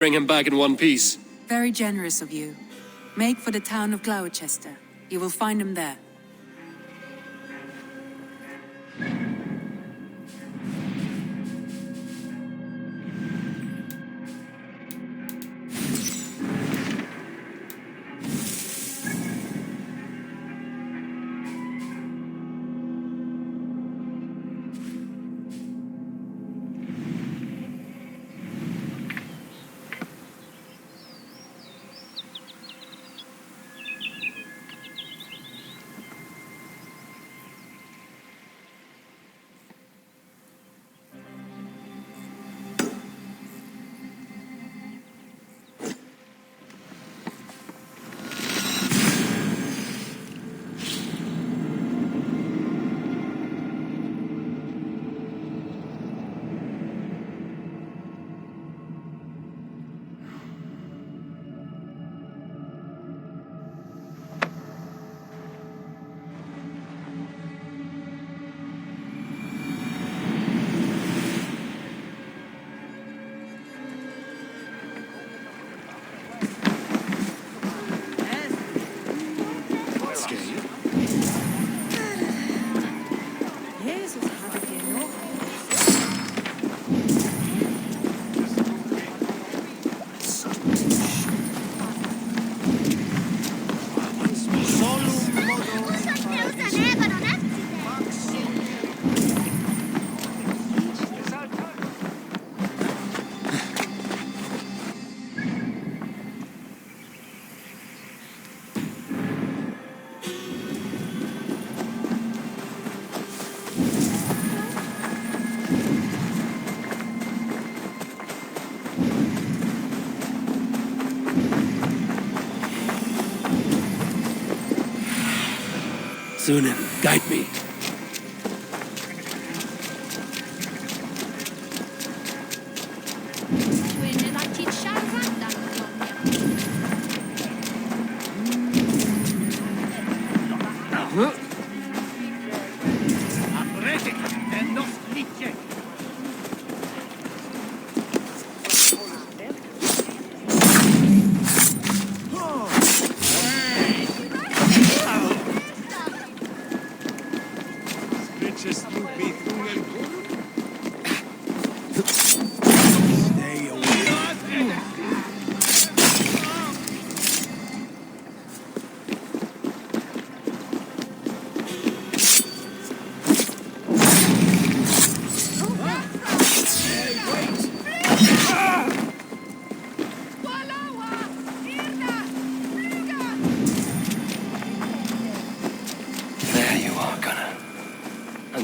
bring him back in one piece. Very generous of you. Make for the town of Gloucester. You will find him there. Sunan, guide me.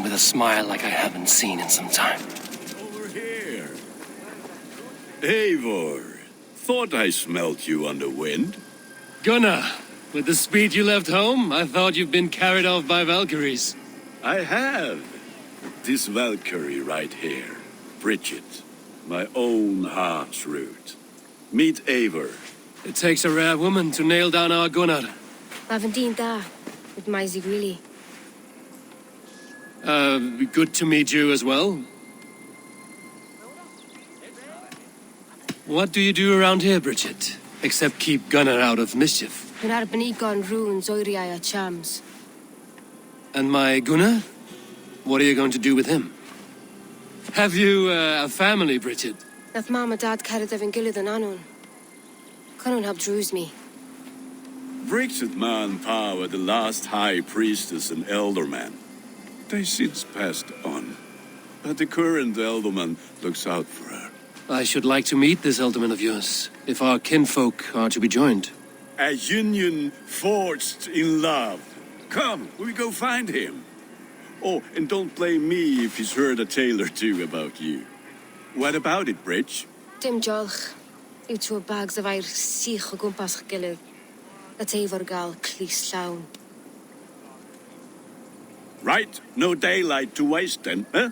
A smile like I haven't seen in some time. Over here. Eivor, thought I smelt you on the wind. Gunnar, with the speed you left home, I thought you'd been carried off by Valkyries. I have. This Valkyrie right here, Bridget, my own heart's root. Meet Eivor. It takes a rare woman to nail down our Gunnar. Lavendine da, with my Zigrili. Good to meet you as well. What do you do around here, Bridget? Except keep Gunnar out of mischief. Gunnar Benigon runes Oiriaya Chams. And my Gunnar? What are you going to do with him? Have you a family, Bridget? Nath Mom and Dad carried Evan Gillid and Anun. Cannon helped druise me. Bridget Man Power, the last high priestess and elderman. They since passed on, but the current Elderman looks out for her. I should like to meet this Elderman of yours, if our kinfolk are to be joined. A union forged in love. Come, we go find him. Oh, and don't blame me if he's heard a tale or two about you. What about it, Bridge? Dim Jolch. You two bags of air sich o gwmpas gilydd. That Eivor gal clis llawn. Right, no daylight to waste then, huh?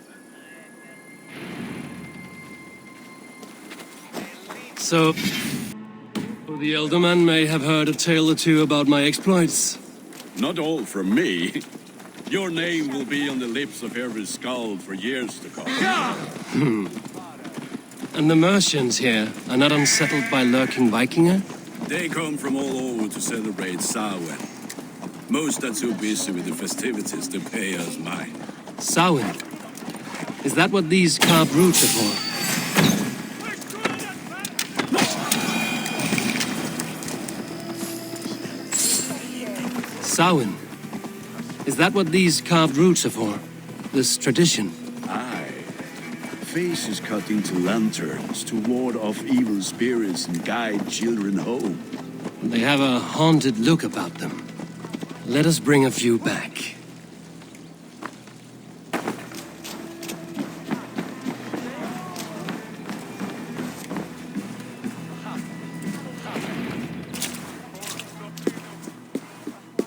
So, the Elderman may have heard a tale or two about my exploits. Not all from me. Your name will be on the lips of every skald for years to come. And the merchants here are not unsettled by lurking Vikinger? They come from all over to celebrate Samhain. Most are too busy with the festivities to pay us mind. Samhain? Is that what these carved roots are for? Samhain? Is that what these carved roots are for? This tradition? Aye. Faces cut into lanterns to ward off evil spirits and guide children home. They have a haunted look about them. Let us bring a few back.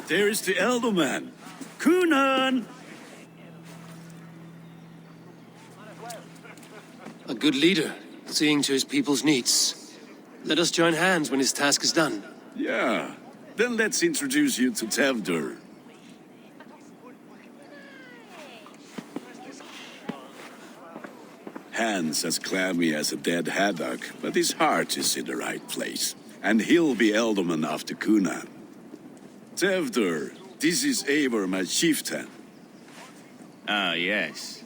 There is the Elderman. Kunan! A good leader, seeing to his people's needs. Let us join hands when his task is done. Yeah. Then let's introduce you to Tevdur. Hands as clammy as a dead haddock, but his heart is in the right place. And he'll be Elderman after Kunan. Tevdur, this is Eivor, my chieftain. Ah, yes.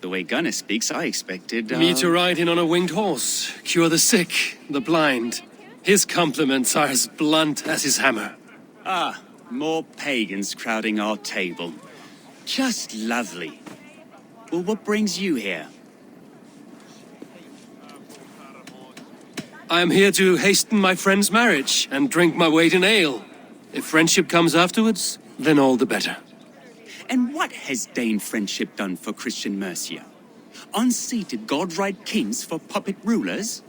The way Gunnar speaks, I expected, Me to ride in on a winged horse, cure the sick, the blind. His compliments are as blunt as his hammer. Ah, more pagans crowding our table. Just lovely. Well, what brings you here? I am here to hasten my friend's marriage and drink my weight in ale. If friendship comes afterwards, then all the better. And what has Dane friendship done for Christian Mercia? Unseated godright kings for puppet rulers?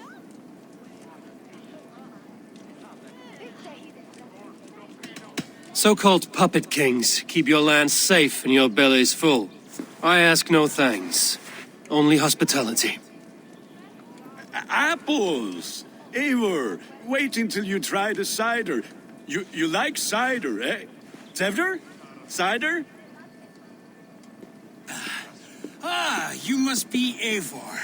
So-called puppet kings keep your lands safe and your bellies full. I ask no thanks, only hospitality. Apples! Eivor, wait until you try the cider. You like cider, eh? Tevdur? Cider? Ah, you must be Eivor.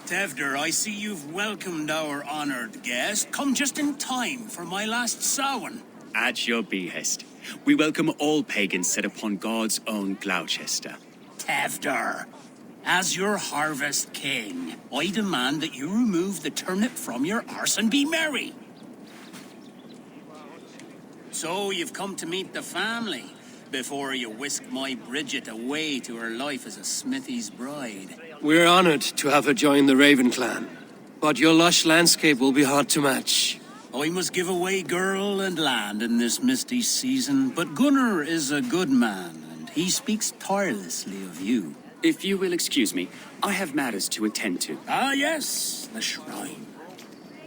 Tevdur, I see you've welcomed our honored guest. Come just in time for my last Samhain. At your behest. We welcome all pagans set upon God's own Gloucester. Tevdur, as your harvest king, I demand that you remove the turnip from your arse and be merry. So you've come to meet the family before you whisk my Bridget away to her life as a smithy's bride. We're honored to have her join the Raven clan, but your lush landscape will be hard to match. I must give away girl and land in this misty season, but Gunnar is a good man, and he speaks tirelessly of you. If you will excuse me, I have matters to attend to. Ah, yes, the shrine.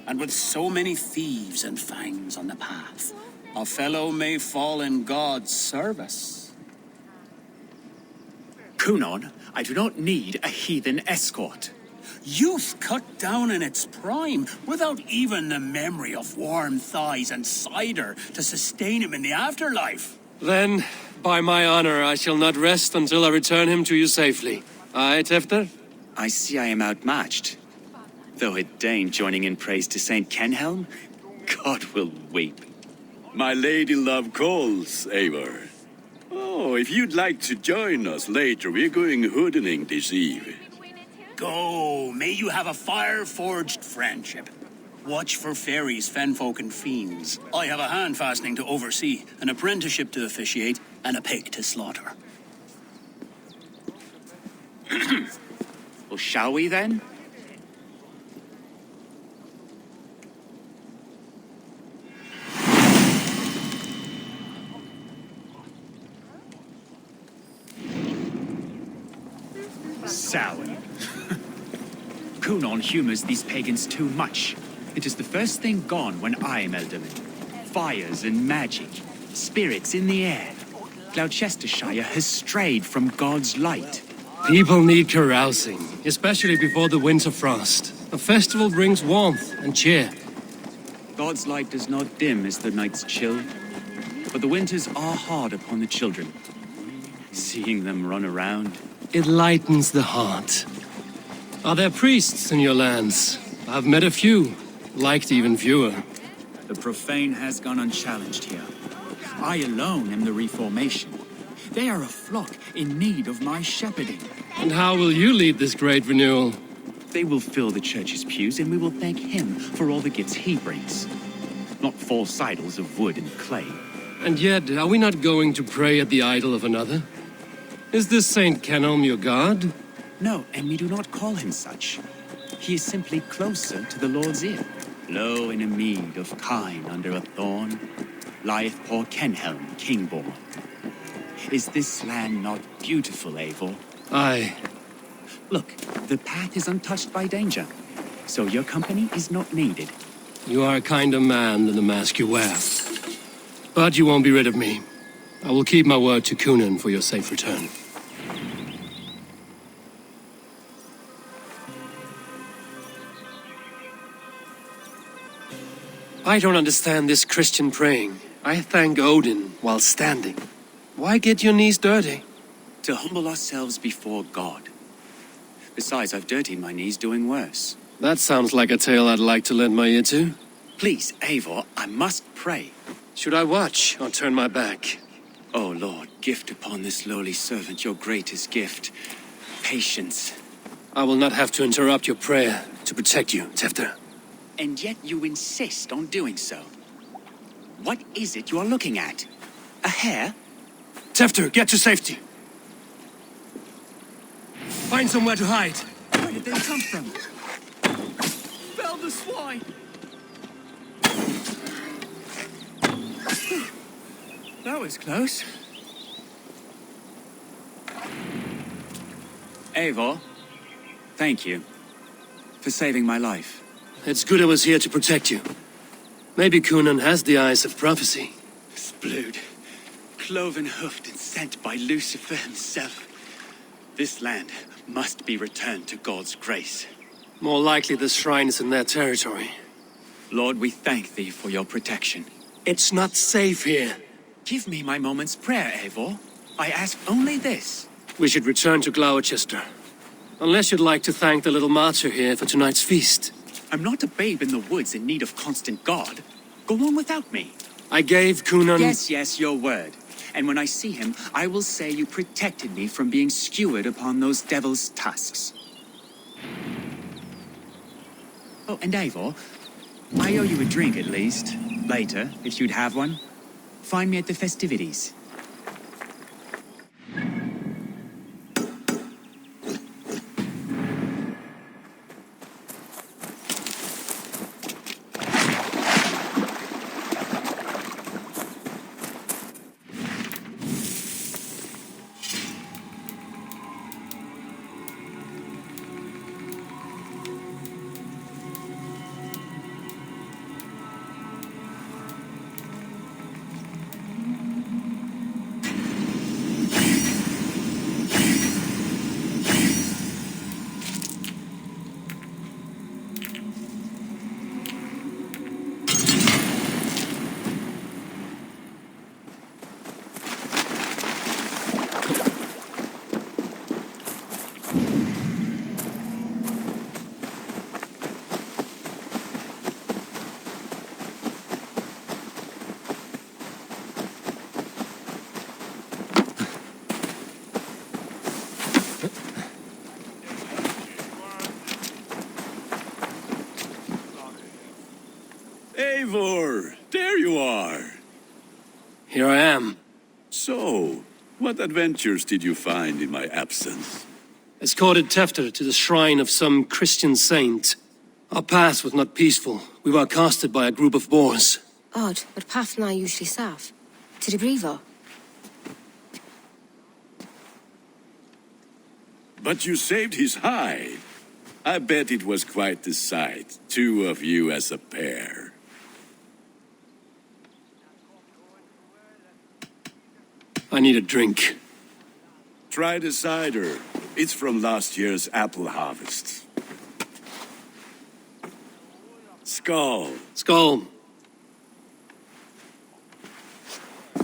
And with so many thieves and fangs on the path, a fellow may fall in God's service. Kunon, I do not need a heathen escort. Youth cut down in its prime, without even the memory of warm thighs and cider to sustain him in the afterlife. Then, by my honor, I shall not rest until I return him to you safely. Aye, Tefter? I see I am outmatched. Though a Dane joining in praise to Saint Kenhelm, God will weep. My lady love calls, Eivor. Oh, if you'd like to join us later, we're going hoodening this eve. Go, may you have a fire-forged friendship. Watch for fairies, fenfolk, and fiends. I have a hand fastening to oversee, an apprenticeship to officiate, and a pig to slaughter. Well, shall we then? Samhain. Kunon humors these pagans too much. It is the first thing gone when I am Elderman. Fires and magic, spirits in the air. Gloucestershire has strayed from God's light. People need carousing, especially before the winter frost. A festival brings warmth and cheer. God's light does not dim as the nights chill, but the winters are hard upon the children. Seeing them run around. It lightens the heart. Are there priests in your lands? I've met a few, liked even fewer. The profane has gone unchallenged here. I alone am the reformation. They are a flock in need of my shepherding. And how will you lead this great renewal? They will fill the church's pews, and we will thank him for all the gifts he brings. Not false idols of wood and clay. And yet, are we not going to pray at the idol of another? Is this Saint Kenelm your god? No, and we do not call him such. He is simply closer to the Lord's ear. Lo, in a mead of kine under a thorn, lieth poor Kenhelm, king-born. Is this land not beautiful, Eivor? Aye. Look, the path is untouched by danger, so your company is not needed. You are a kinder man than the mask you wear. But you won't be rid of me. I will keep my word to Kunan for your safe return. I don't understand this Christian praying. I thank Odin while standing. Why get your knees dirty? To humble ourselves before God. Besides, I've dirtied my knees doing worse. That sounds like a tale I'd like to lend my ear to. Please, Eivor, I must pray. Should I watch or turn my back? Oh, Lord, gift upon this lowly servant your greatest gift. Patience. I will not have to interrupt your prayer to protect you, Tefter. And yet you insist on doing so. What is it you are looking at? A hare? Tefter, get to safety. Find somewhere to hide. Where did they come from? Fell the swine! That was close. Eivor, thank you for saving my life. It's good I was here to protect you. Maybe Kunan has the eyes of prophecy. Splood, cloven-hoofed and sent by Lucifer himself. This land must be returned to God's grace. More likely the shrine is in their territory. Lord, we thank thee for your protection. It's not safe here. Give me my moment's prayer, Eivor. I ask only this. We should return to Gloucester. Unless you'd like to thank the little martyr here for tonight's feast. I'm not a babe in the woods in need of constant guard. Go on without me. I gave Kunan... Yes, your word. And when I see him, I will say you protected me from being skewered upon those devil's tusks. Oh, and Eivor, I owe you a drink at least. Later, if you'd have one. Find me at the festivities. Eivor, there you are. Here I am. So, what adventures did you find in my absence? Escorted Tefter to the shrine of some Christian saint. Our path was not peaceful. We were accosted by a group of boars. Odd, but path na usually safe. To the brievo. But you saved his hide. I bet it was quite the sight, two of you as a pair. I need a drink. Try the cider. It's from last year's apple harvest. Skull. Skull.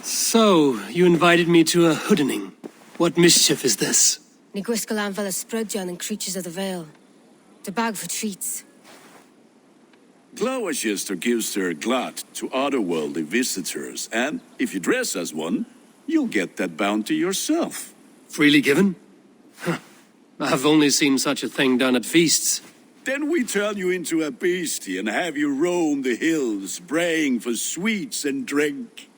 So, you invited me to a hoodening. What mischief is this? Ni gwisgalan fel ysbrydion and creatures of the Vale. The bag for treats. Gloucester gives their glut to otherworldly visitors, and if you dress as one, you'll get that bounty yourself. Freely given? Huh. I've only seen such a thing done at feasts. Then we turn you into a beastie and have you roam the hills, braying for sweets and drink.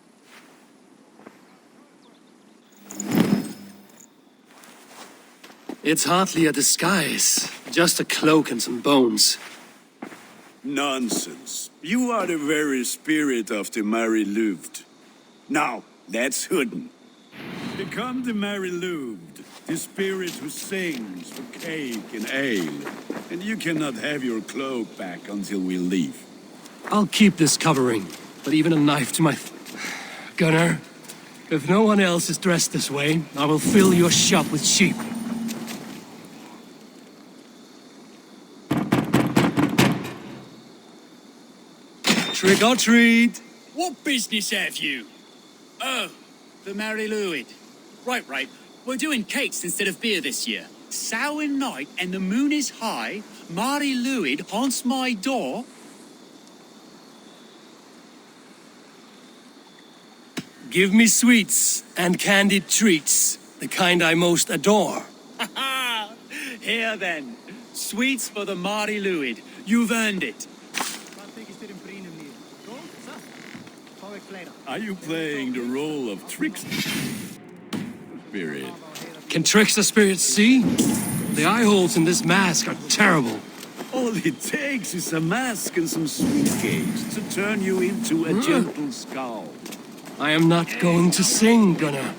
It's hardly a disguise, just a cloak and some bones. Nonsense. You are the very spirit of the Mary Louved. Now, that's Hooden. Become the Mary Louved, the spirit who sings for cake and ale. And you cannot have your cloak back until we leave. I'll keep this covering, but even a knife to my... Gunnar, if no one else is dressed this way, I will fill your shop with sheep. Trick or treat! What business have you? Oh, the Mary Louid. Right. We're doing cakes instead of beer this year. Samhain night and the moon is high. Mary Louid haunts my door. Give me sweets and candied treats, the kind I most adore. Here then, sweets for the Mary Louid. You've earned it. Are you playing the role of trickster? Spirit. Can trickster spirits see? The eye holes in this mask are terrible. All it takes is a mask and some sweet cakes to turn you into a gentle skull. I am not going to sing, Gunnar.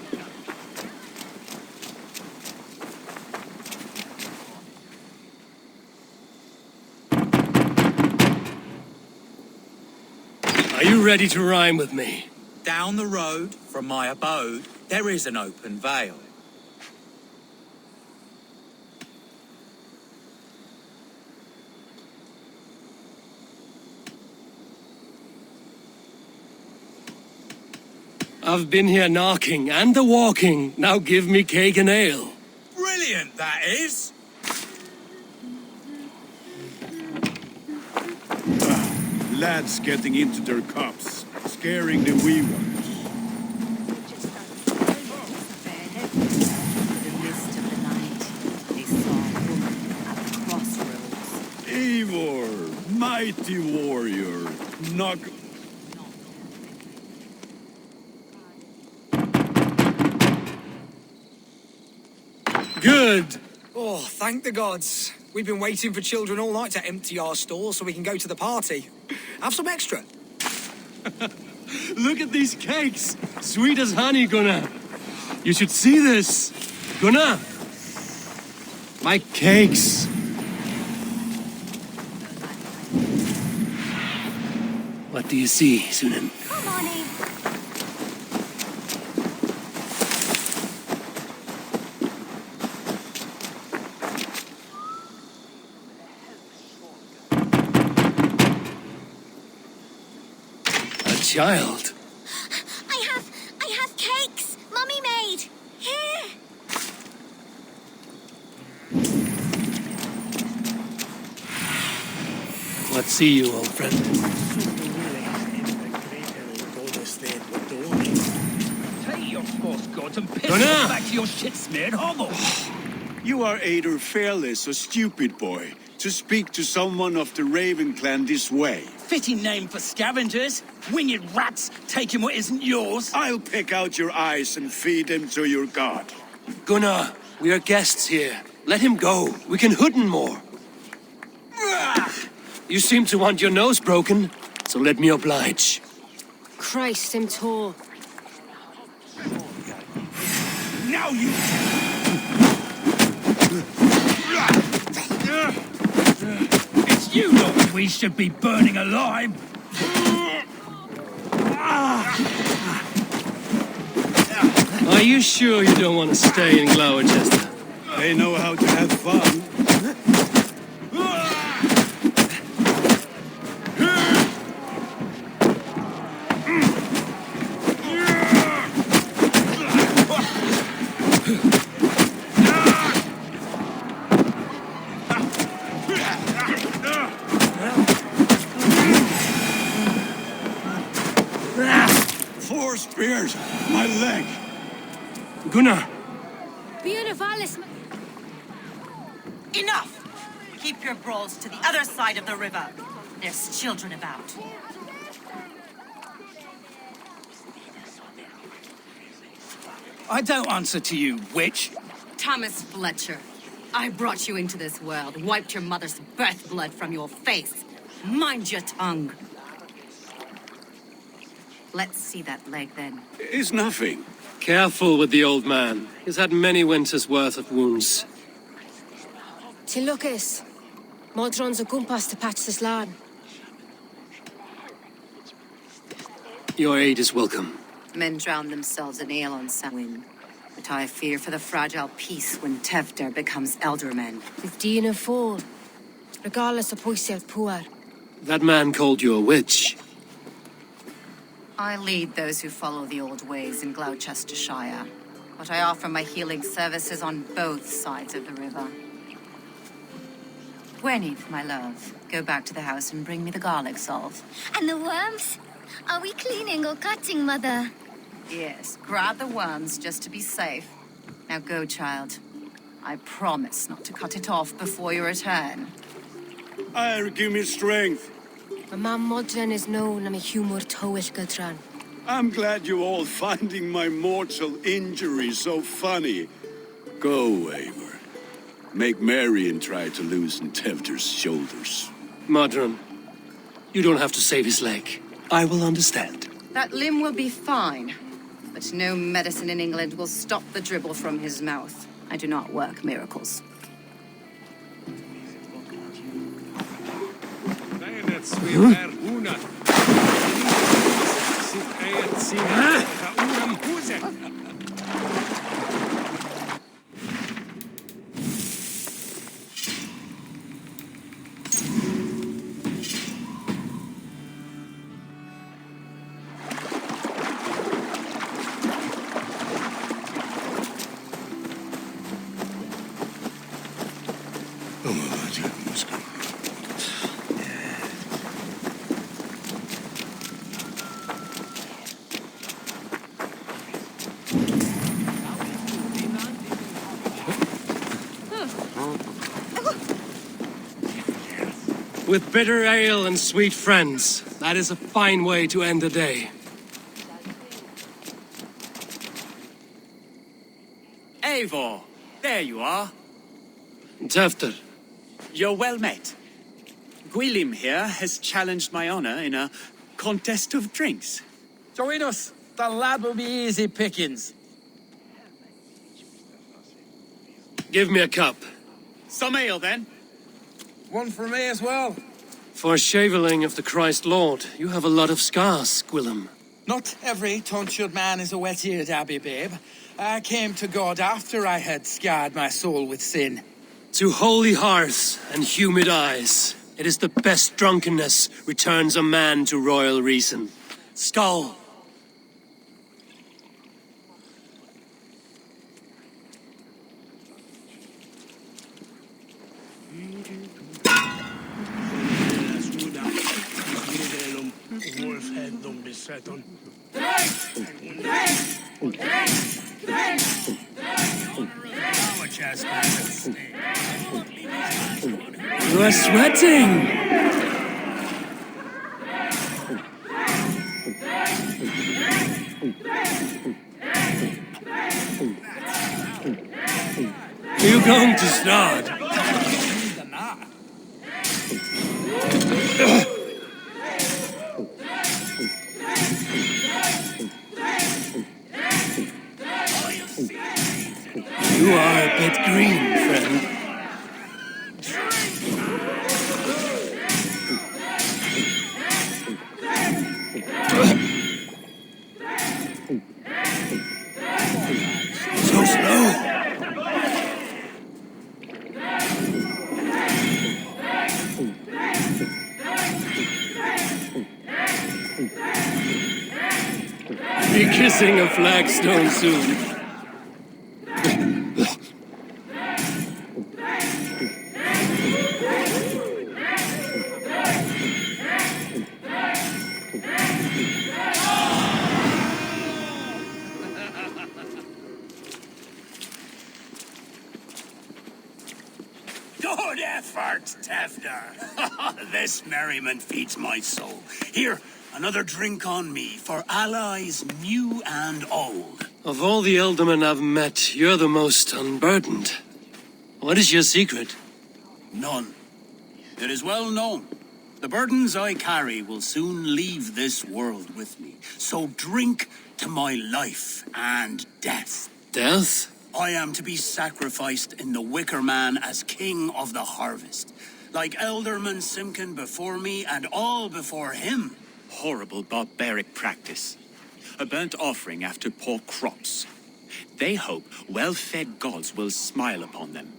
Are you ready to rhyme with me? Down the road from my abode, there is an open vale. I've been here knocking and a-walking. Now give me cake and ale. Brilliant, that is! Lads getting into their cups, scaring the wee ones. Eivor, mighty warrior, knock... Good. Oh, thank the gods. We've been waiting for children all night to empty our stores so we can go to the party. Have some extra. Look at these cakes. Sweet as honey, Gunnar. You should see this. Gunnar. My cakes. What do you see, Sunan? Come on in. Child. I have cakes. Mummy made. Here. What see you, old friend? Take your false gods and piss Gunnar! off back to your shit-smeared hovel. You are either fearless or stupid, boy, to speak to someone of the Raven clan this way. Fitting name for scavengers. Winged rats taking what isn't yours. I'll pick out your eyes and feed them to your god. Gunnar, we are guests here. Let him go. We can Hooden more. You seem to want your nose broken, so let me oblige. Christ, him tall. Now you... It's you lot we should be burning alive. Are you sure you don't want to stay in Gloucester? They know how to have fun. More spears! My leg! Gunnar! Enough! Keep your brawls to the other side of the river. There's children about. I don't answer to you, witch. Thomas Fletcher, I brought you into this world, wiped your mother's birth blood from your face. Mind your tongue. Let's see that leg then. It's nothing. Careful with the old man. He's had many winters' worth of wounds. Tilukis. Modron's a gumpas to patch this lad. Your aid is welcome. Men drown themselves in ale on Samhain. But I fear for the fragile peace when Tevder becomes eldermen. With Dina fall. Regardless of poisiat poor. That man called you a witch. I lead those who follow the old ways in Gloucestershire. But I offer my healing services on both sides of the river. Gwyneth, my love, go back to the house and bring me the garlic salve. And the worms? Are we cleaning or cutting, Mother? Yes, grab the worms just to be safe. Now go, child. I promise not to cut it off before you return. Give me strength. My mam Modron is known am a humor towish gudran. I'm glad you're all finding my mortal injury so funny. Go, Eivor. Make merry and try to loosen Tevder's shoulders. Modron, you don't have to save his leg. I will understand. That limb will be fine. But no medicine in England will stop the dribble from his mouth. I do not work miracles. With bitter ale and sweet friends, that is a fine way to end the day. Eivor, there you are. Tevder, You're well met. Gwilym here has challenged my honor in a contest of drinks. Join us. The lad will be easy pickings. give me a cup. Some ale, then. One for me as well. For shaveling of the Christ Lord, you have a lot of scars, Gwilym. Not every tonsured man is a wet-eared abbey, babe. I came to God after I had scarred my soul with sin. To holy hearths and humid eyes, it is the best drunkenness returns a man to royal reason. Skull! You are sweating! Are you going to start? You are a bit green, friend. So slow. Be kissing a flagstone soon. Tefter. This merriment feeds my soul. Here, another drink on me for allies new and old. Of all the Eldermen I've met, you're the most unburdened. What is your secret? None. It is well known. The burdens I carry will soon leave this world with me. So drink to my life and death. Death? I am to be sacrificed in the Wicker Man as king of the harvest. Like Elderman Simkin before me and all before him. Horrible barbaric practice. A burnt offering after poor crops. They hope well-fed gods will smile upon them.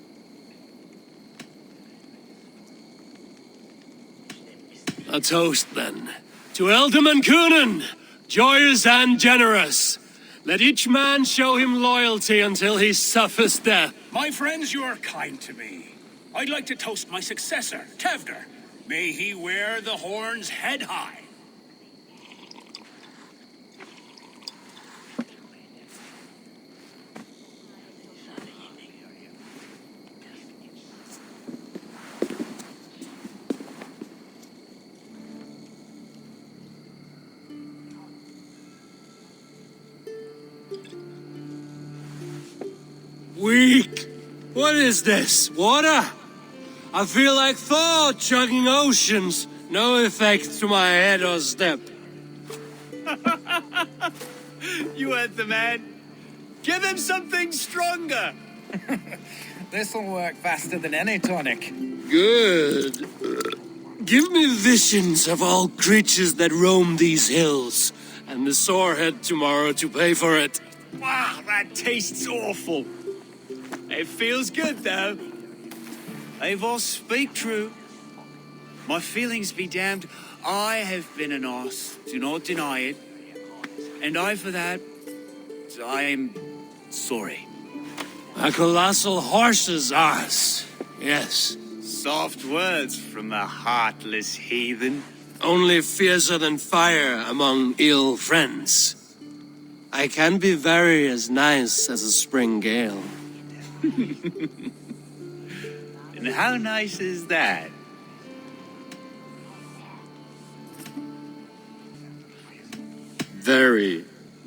A toast, then. To Elderman Coonan, joyous and generous. Let each man show him loyalty until he suffers death. My friends, you are kind to me. I'd like to toast my successor, Tevder. May he wear the horns head high. Weak! What is this? Water? I feel like Thor chugging oceans. No effect to my head or step. You heard the man. Give him something stronger. This'll work faster than any tonic. Good. Give me visions of all creatures that roam these hills, and the sorehead tomorrow to pay for it. Wow, that tastes awful. It feels good, though. Eivor, speak true. My feelings be damned. I have been an arse, do not deny it. And I, for that, I am sorry. A colossal horse's arse, yes. Soft words from the heartless heathen. Only fiercer than fire among ill friends. I can be very as nice as a spring gale. And how nice is that? Very,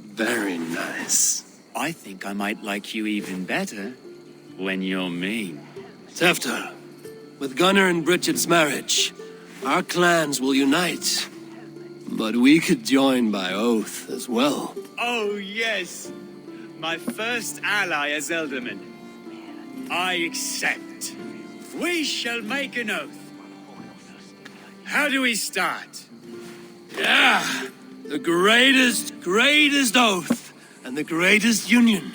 very nice. I think I might like you even better when you're mean. Tefter, with Gunnar and Bridget's marriage, our clans will unite. But we could join by oath as well. Oh, yes. My first ally as Elderman. I accept. We shall make an oath. How do we start? Yeah! The greatest oath, and the greatest union.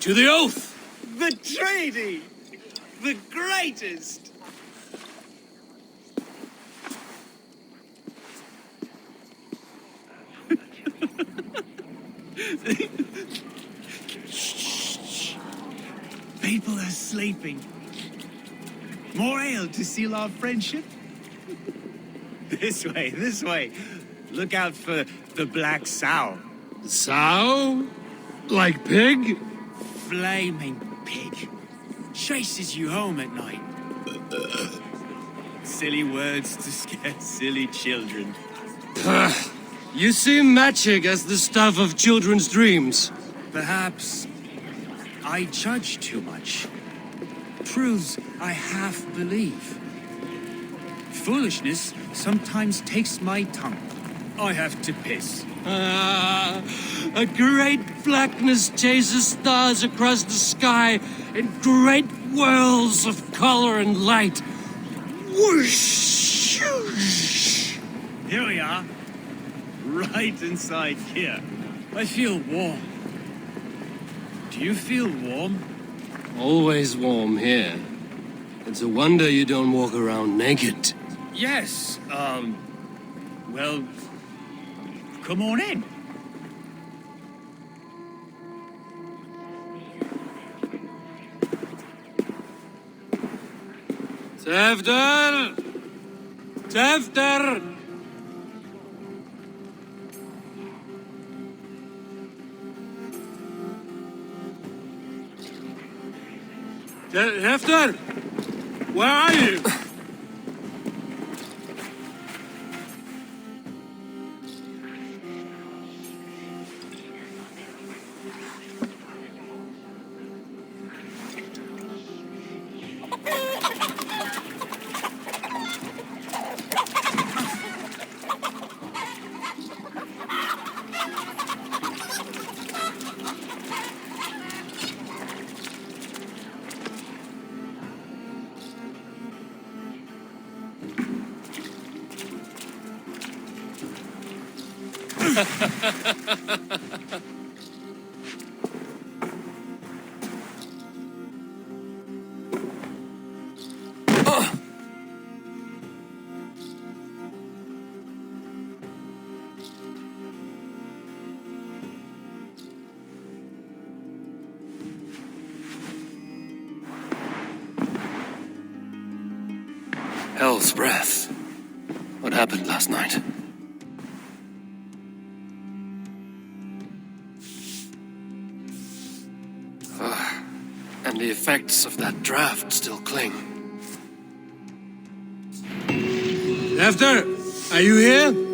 To the oath! The treaty! The greatest! Shh. People are sleeping. More ale to seal our friendship? This way. Look out for the black sow. Sow? Like pig? Flaming pig. Chases you home at night. Silly words to scare silly children. You see magic as the stuff of children's dreams. Perhaps I judge too much. Truths I half believe. Foolishness sometimes takes my tongue. I have to piss. A great blackness chases stars across the sky in great whirls of color and light. Whoosh! Here we are. Right inside here. I feel warm. Do you feel warm? Always warm here. It's a wonder you don't walk around naked. Yes, well, come on in. Tefter! Tefter! Tefter! Where are you? Hell's breath. What happened last night? And the effects of that draft still cling. After, are you here?